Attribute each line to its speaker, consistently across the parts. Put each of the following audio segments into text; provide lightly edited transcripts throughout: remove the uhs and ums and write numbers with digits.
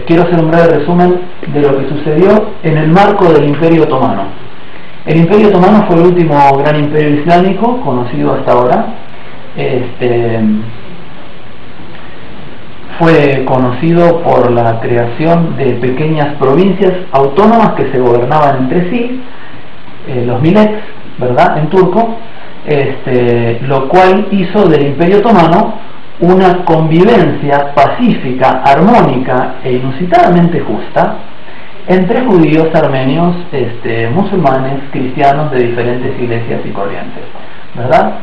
Speaker 1: quiero hacer un breve resumen de lo que sucedió en el marco del Imperio Otomano. El Imperio Otomano fue el último gran imperio islámico conocido hasta ahora. Fue conocido por la creación de pequeñas provincias autónomas que se gobernaban entre sí, los mileks, ¿verdad?, en turco, lo cual hizo del Imperio Otomano una convivencia pacífica, armónica e inusitadamente justa entre judíos, armenios, musulmanes, cristianos de diferentes iglesias y corrientes, ¿verdad?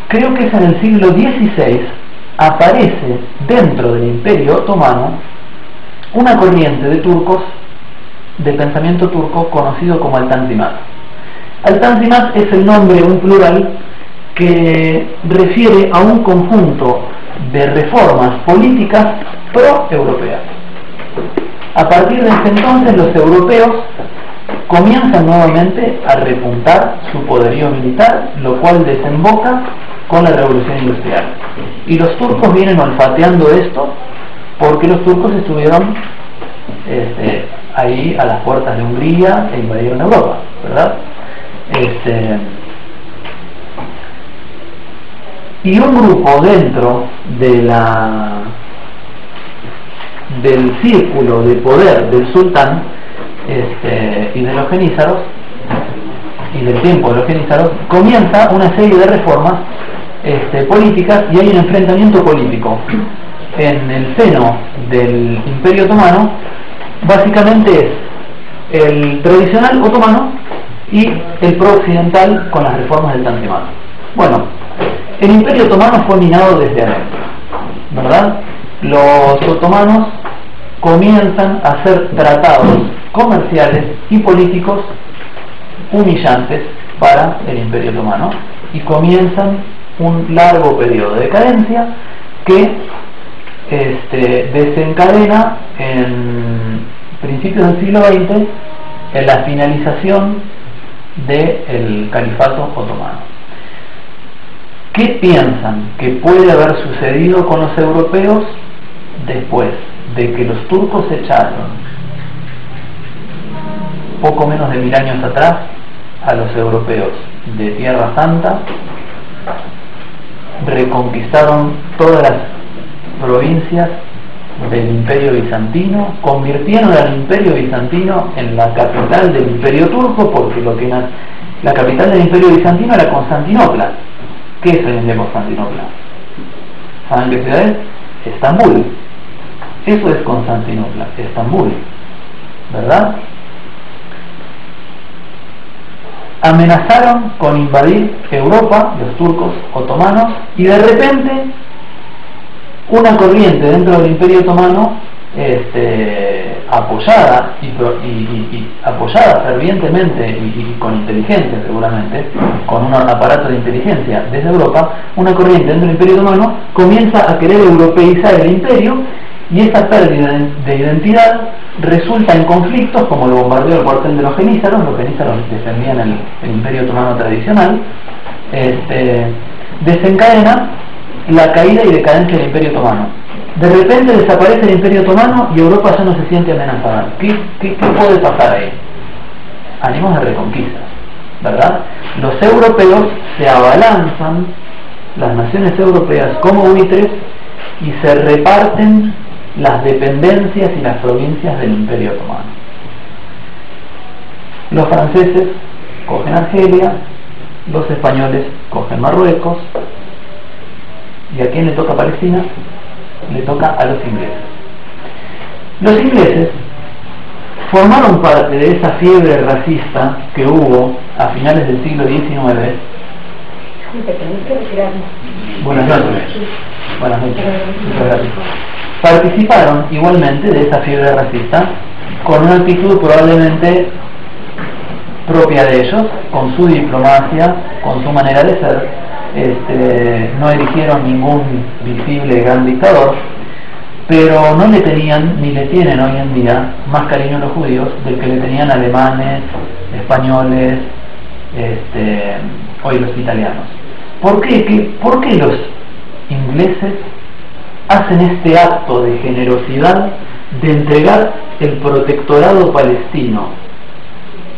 Speaker 1: Creo que es en el siglo XVI aparece dentro del Imperio Otomano una corriente de turcos, de pensamiento turco, conocido como el Tanzimat. El Tanzimat es el nombre, un plural, que refiere a un conjunto de reformas políticas pro-europeas. A partir de ese entonces los europeos comienzan nuevamente a repuntar su poderío militar, lo cual desemboca con la revolución industrial. Y los turcos vienen olfateando esto porque los turcos estuvieron ahí a las puertas de Hungría e invadieron Europa, ¿verdad? Y un grupo dentro de del círculo de poder del sultán y de los genízaros y del tiempo de los genízaros comienza una serie de reformas políticas, y hay un enfrentamiento político en el seno del Imperio Otomano. Básicamente es el tradicional otomano y el pro-occidental con las reformas del Tanzimat. Bueno, el Imperio Otomano fue minado desde adentro, ¿verdad? Los otomanos comienzan a hacer tratados comerciales y políticos humillantes para el Imperio Otomano y comienzan un largo periodo de decadencia que desencadena en principios del siglo XX en la finalización del califato otomano. ¿Qué piensan que puede haber sucedido con los europeos después de que los turcos echaron poco menos de 1000 años atrás a los europeos de Tierra Santa, reconquistaron todas las provincias del Imperio Bizantino, convirtieron al Imperio Bizantino en la capital del Imperio Turco, porque la capital del Imperio Bizantino era Constantinopla? ¿Qué es hoy en día Constantinopla? ¿Saben qué ciudad es? Estambul. Eso es Constantinopla, Estambul, ¿verdad? Amenazaron con invadir Europa, los turcos otomanos, y de repente una corriente dentro del Imperio Otomano, apoyada apoyada fervientemente y con inteligencia, seguramente con un aparato de inteligencia desde Europa, una corriente dentro del Imperio Otomano comienza a querer europeizar el imperio, y esa pérdida de identidad resulta en conflictos como el bombardeo del cuartel de los genízaros defendían el Imperio Otomano tradicional, desencadena la caída y decadencia del Imperio Otomano. De repente desaparece el Imperio Otomano y Europa ya no se siente amenazada. ¿Qué puede pasar ahí? Ánimos de reconquista, ¿verdad? Los europeos se abalanzan, las naciones europeas, como buitres, y se reparten las dependencias y las provincias del Imperio Otomano. Los franceses cogen Argelia, los españoles cogen Marruecos, ¿y a quién le toca Palestina? Le toca a los ingleses. Los ingleses formaron parte de esa fiebre racista que hubo a finales del siglo XIX. Buenas noches. Buenas noches. Muchas gracias. Participaron igualmente de esa fiebre racista con una actitud probablemente propia de ellos, con su diplomacia, con su manera de ser. No eligieron ningún visible gran dictador, pero no le tenían ni le tienen hoy en día más cariño a los judíos del que le tenían alemanes, españoles, hoy los italianos. ¿Por qué ingleses hacen este acto de generosidad de entregar el protectorado palestino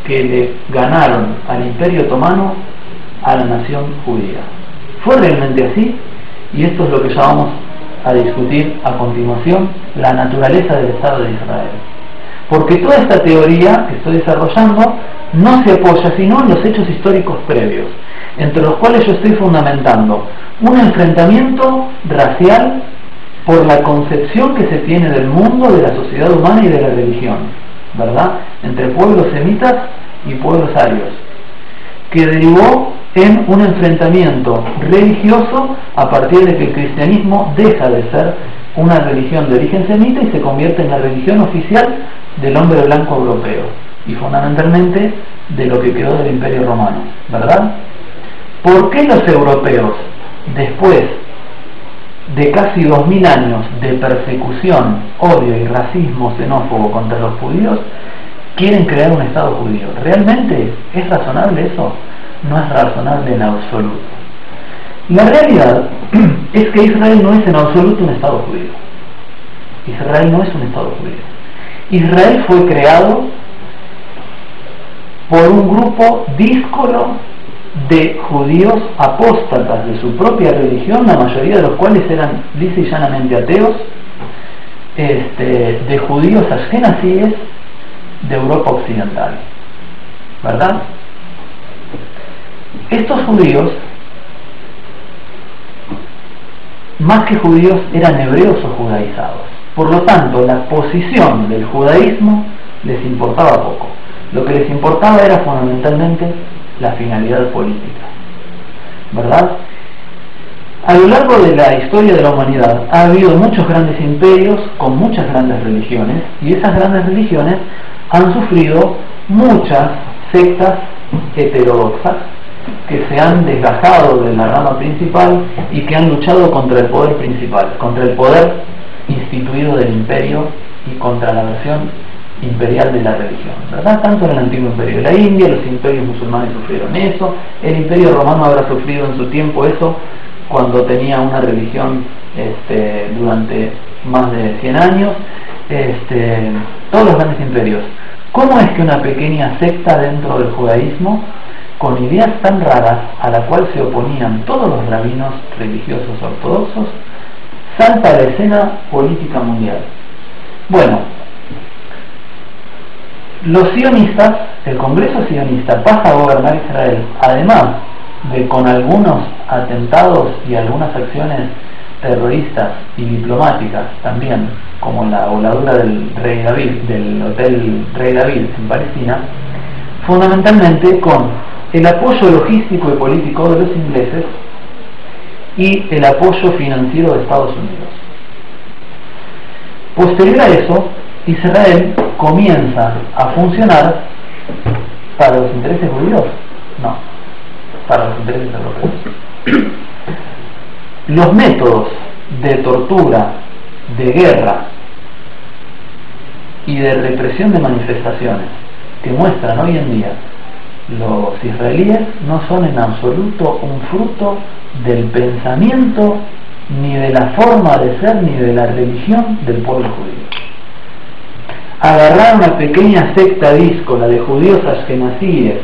Speaker 1: que le ganaron al Imperio Otomano a la nación judía. ¿Fue realmente así? Y esto es lo que ya vamos a discutir a continuación, la naturaleza del Estado de Israel. Porque toda esta teoría que estoy desarrollando no se apoya sino en los hechos históricos previos, entre los cuales yo estoy fundamentando un enfrentamiento racial por la concepción que se tiene del mundo, de la sociedad humana y de la religión, ¿verdad? Entre pueblos semitas y pueblos arios, que derivó en un enfrentamiento religioso a partir de que el cristianismo deja de ser una religión de origen semita y se convierte en la religión oficial del hombre blanco europeo y fundamentalmente de lo que quedó del Imperio Romano, ¿verdad? ¿Por qué los europeos, después de casi 2000 años de persecución, odio y racismo xenófobo contra los judíos, quieren crear un Estado judío? ¿Realmente es razonable eso? No es razonable en absoluto. La realidad es que Israel no es en absoluto un Estado judío. Israel no es un Estado judío. Israel fue creado por un grupo díscolo de judíos apóstatas de su propia religión, la mayoría de los cuales eran lisa y llanamente ateos, de judíos ashkenazíes de Europa occidental, ¿verdad? Estos judíos, más que judíos, eran hebreos o judaizados. Por lo tanto, la posición del judaísmo les importaba poco. Lo que les importaba era fundamentalmente la finalidad política, ¿verdad? A lo largo de la historia de la humanidad ha habido muchos grandes imperios con muchas grandes religiones, y esas grandes religiones han sufrido muchas sectas heterodoxas que se han desgajado de la rama principal y que han luchado contra el poder principal, contra el poder instituido del imperio y contra la versión imperial de la religión, ¿verdad? Tanto en el antiguo imperio de la India, los imperios musulmanes sufrieron eso, el imperio romano habrá sufrido en su tiempo eso cuando tenía una religión durante más de 100 años, todos los grandes imperios. ¿Cómo es que una pequeña secta dentro del judaísmo, con ideas tan raras a la cual se oponían todos los rabinos religiosos ortodoxos, salta a la escena política mundial? Bueno, los sionistas, el Congreso sionista pasa a gobernar Israel, además de con algunos atentados y algunas acciones terroristas y diplomáticas también, como la voladura del Rey David, del Hotel Rey David en Palestina, fundamentalmente con el apoyo logístico y político de los ingleses y el apoyo financiero de Estados Unidos. Posterior a eso, Israel comienza a funcionar para los intereses judíos, no, para los intereses europeos. Los métodos de tortura, de guerra y de represión de manifestaciones que muestran hoy en día los israelíes no son en absoluto un fruto del pensamiento ni de la forma de ser ni de la religión del pueblo judío. Agarrar una pequeña secta díscola de judíos ashkenazíes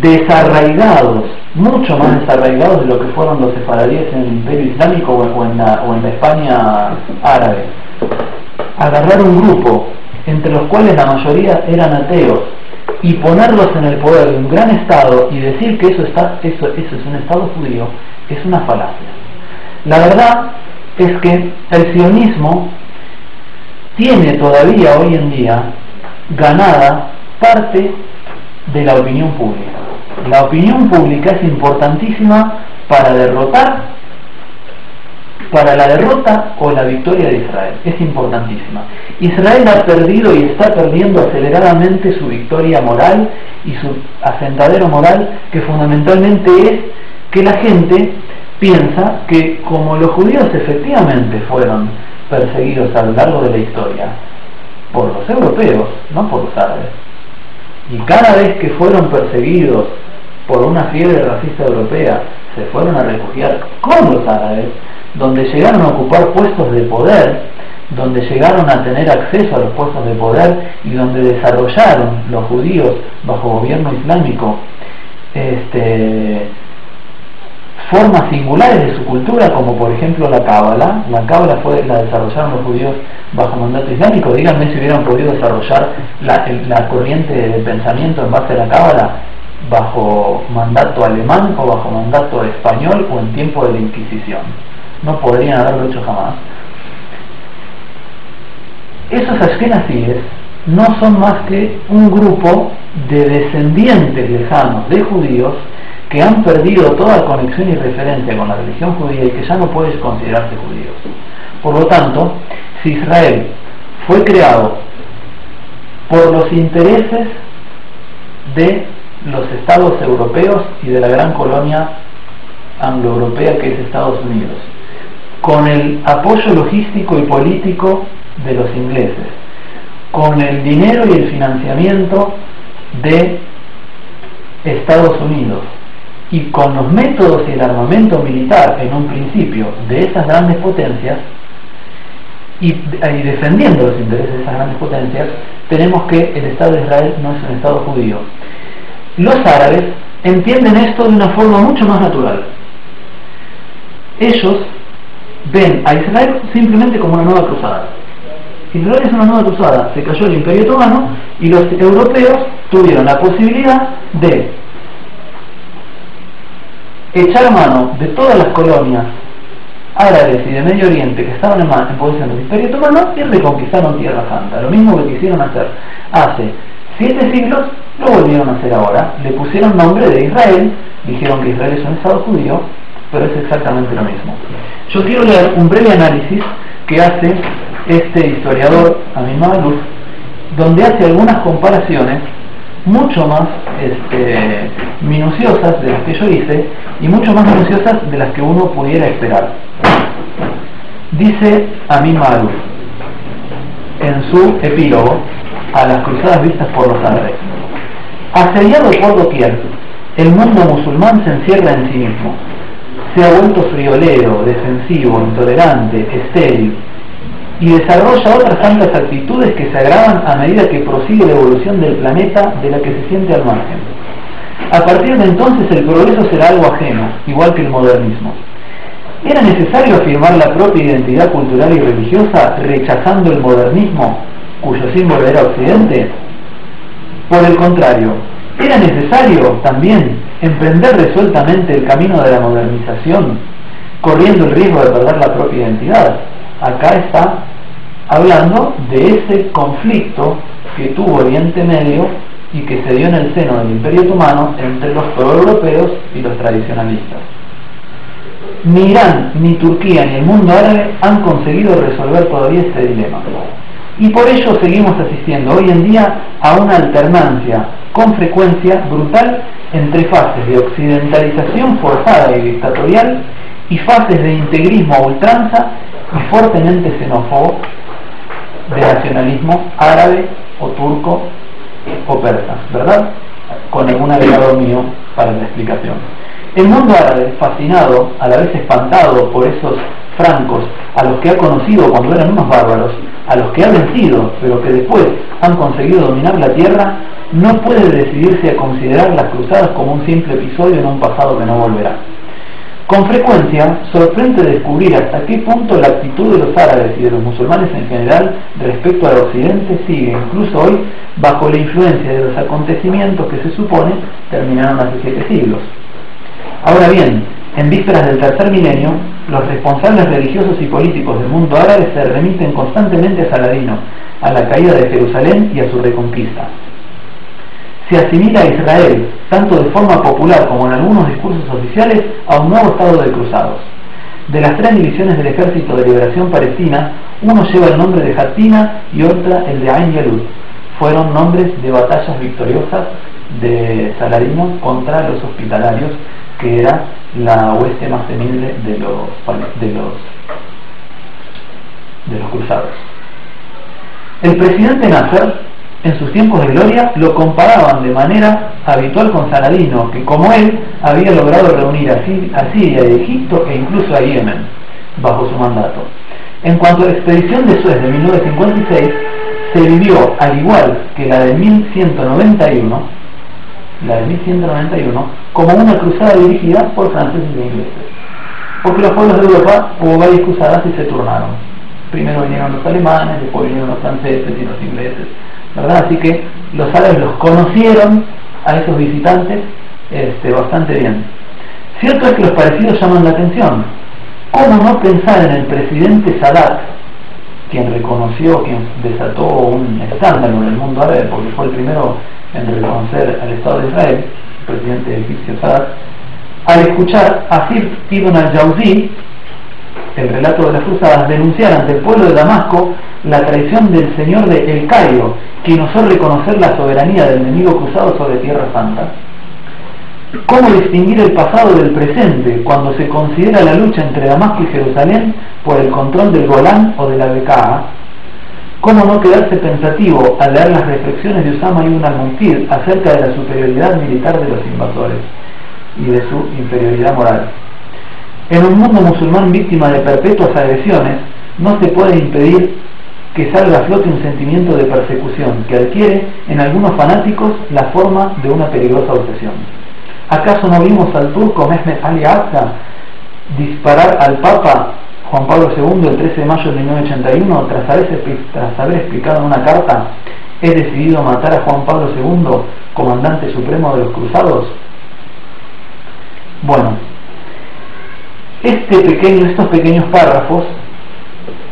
Speaker 1: desarraigados, mucho más desarraigados de lo que fueron los sefaradíes en el Imperio Islámico o en la España árabe. Agarrar un grupo entre los cuales la mayoría eran ateos y ponerlos en el poder de un gran Estado y decir que eso es un Estado judío es una falacia. La verdad es que el sionismo tiene todavía hoy en día ganada parte de la opinión pública. La opinión pública es importantísima para la derrota o la victoria de Israel. Es importantísima. Israel ha perdido y está perdiendo aceleradamente su victoria moral y su asentadero moral, que fundamentalmente es que la gente piensa que como los judíos efectivamente fueron perseguidos a lo largo de la historia por los europeos, no por los árabes, y cada vez que fueron perseguidos por una fiebre racista europea, se fueron a refugiar con los árabes, donde llegaron a ocupar puestos de poder, donde llegaron a tener acceso a los puestos de poder y donde desarrollaron los judíos bajo gobierno islámico formas singulares de su cultura, como por ejemplo la Cábala. La Cábala la desarrollaron los judíos bajo mandato islámico. Díganme si hubieran podido desarrollar la corriente de pensamiento en base a la Cábala bajo mandato alemán o bajo mandato español o en tiempo de la Inquisición. No podrían haberlo hecho jamás. Esos ashkenazíes no son más que un grupo de descendientes lejanos de judíos que han perdido toda conexión y referencia con la religión judía y que ya no pueden considerarse judíos. Por lo tanto, si Israel fue creado por los intereses de los estados europeos y de la gran colonia anglo-europea que es Estados Unidos, con el apoyo logístico y político de los ingleses, con el dinero y el financiamiento de Estados Unidos y con los métodos y el armamento militar en un principio de esas grandes potencias y defendiendo los intereses de esas grandes potencias, tenemos que el Estado de Israel no es un Estado judío. Los árabes entienden esto de una forma mucho más natural. Ellos ven a Israel simplemente como una nueva cruzada. Israel es una nueva cruzada, se cayó el Imperio Otomano y los europeos tuvieron la posibilidad de echar mano de todas las colonias árabes y de Medio Oriente que estaban en posesión del Imperio Otomano y reconquistaron Tierra Santa. Lo mismo que quisieron hacer hace 7 siglos, lo volvieron a hacer ahora. Le pusieron nombre de Israel, dijeron que Israel es un Estado judío, pero es exactamente lo mismo. Yo quiero leer un breve análisis que hace este historiador Amin Maalouf, donde hace algunas comparaciones mucho más minuciosas de las que yo hice y mucho más minuciosas de las que uno pudiera esperar. Dice Amin Maalouf en su epílogo a las cruzadas vistas por los árabes: asediado por doquier, el mundo musulmán se encierra en sí mismo, se ha vuelto friolero, defensivo, intolerante, estéril, y desarrolla otras tantas actitudes que se agravan a medida que prosigue la evolución del planeta de la que se siente al margen. A partir de entonces el progreso será algo ajeno, igual que el modernismo. ¿Era necesario afirmar la propia identidad cultural y religiosa rechazando el modernismo, cuyo símbolo era Occidente? Por el contrario, ¿era necesario también emprender resueltamente el camino de la modernización, corriendo el riesgo de perder la propia identidad? Acá está hablando de ese conflicto que tuvo Oriente Medio y que se dio en el seno del Imperio Otomano entre los proeuropeos y los tradicionalistas. Ni Irán, ni Turquía, ni el mundo árabe han conseguido resolver todavía este dilema. Y por ello seguimos asistiendo hoy en día a una alternancia con frecuencia brutal entre fases de occidentalización forzada y dictatorial y fases de integrismo a ultranza y fuertemente xenófobo de nacionalismo árabe o turco o persa, ¿verdad? Con algún agregado mío para la explicación. El mundo árabe, fascinado, a la vez espantado por esos francos a los que ha conocido cuando eran unos bárbaros, a los que ha vencido pero que después han conseguido dominar la tierra, no puede decidirse a considerar las cruzadas como un simple episodio en un pasado que no volverá. Con frecuencia sorprende descubrir hasta qué punto la actitud de los árabes y de los musulmanes en general respecto al occidente sigue, incluso hoy, bajo la influencia de los acontecimientos que se supone terminaron hace 7 siglos. Ahora bien, en vísperas del tercer milenio, los responsables religiosos y políticos del mundo árabe se remiten constantemente a Saladino, a la caída de Jerusalén y a su reconquista. Se asimila a Israel, tanto de forma popular como en algunos discursos oficiales, a un nuevo estado de cruzados. De las 3 divisiones del Ejército de Liberación Palestina, uno lleva el nombre de Hatina y otra el de Ain Yalut. Fueron nombres de batallas victoriosas de Saladino contra los hospitalarios, que era la hueste más temible de los cruzados. El presidente Nasser en sus tiempos de gloria, lo comparaban de manera habitual con Saladino, que como él había logrado reunir a Siria y Egipto e incluso a Yemen bajo su mandato. En cuanto a la expedición de Suez de 1956, se vivió, al igual que la de 1191, como una cruzada dirigida por franceses e ingleses. Porque los pueblos de Europa hubo varias cruzadas y se turnaron. Primero vinieron los alemanes, después vinieron los franceses y los ingleses, ¿verdad? Así que los árabes los conocieron a esos visitantes bastante bien. Cierto es que los parecidos llaman la atención. ¿Cómo no pensar en el presidente Sadat, quien desató un escándalo en el mundo árabe porque fue el primero en reconocer al Estado de Israel, el presidente egipcio Sadat, al escuchar a Sir Ibn al-Jawzi, el relato de las cruzadas, denunciar ante el pueblo de Damasco la traición del señor de El Cairo, quien osó reconocer la soberanía del enemigo cruzado sobre Tierra Santa? ¿Cómo distinguir el pasado del presente cuando se considera la lucha entre Damasco y Jerusalén por el control del Golán o de la Bekaa? ¿Cómo no quedarse pensativo al leer las reflexiones de Usama ibn al-Munqidh acerca de la superioridad militar de los invasores y de su inferioridad moral? En un mundo musulmán víctima de perpetuas agresiones, no se puede impedir que salga a flote un sentimiento de persecución que adquiere en algunos fanáticos la forma de una peligrosa obsesión. ¿Acaso no vimos al turco Mehmet Ali Agca disparar al Papa Juan Pablo II el 13 de mayo de 1981 tras haber explicado en una carta: he decidido matar a Juan Pablo II, comandante supremo de los cruzados? Bueno, estos pequeños párrafos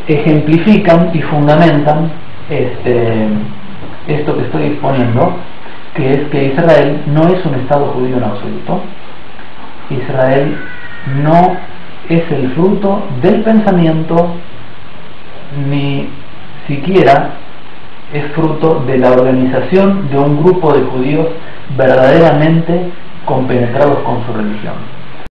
Speaker 1: ejemplifican y fundamentan esto que estoy exponiendo, que es que Israel no es un Estado judío en absoluto. Israel no es el fruto del pensamiento, ni siquiera es fruto de la organización de un grupo de judíos verdaderamente compenetrados con su religión.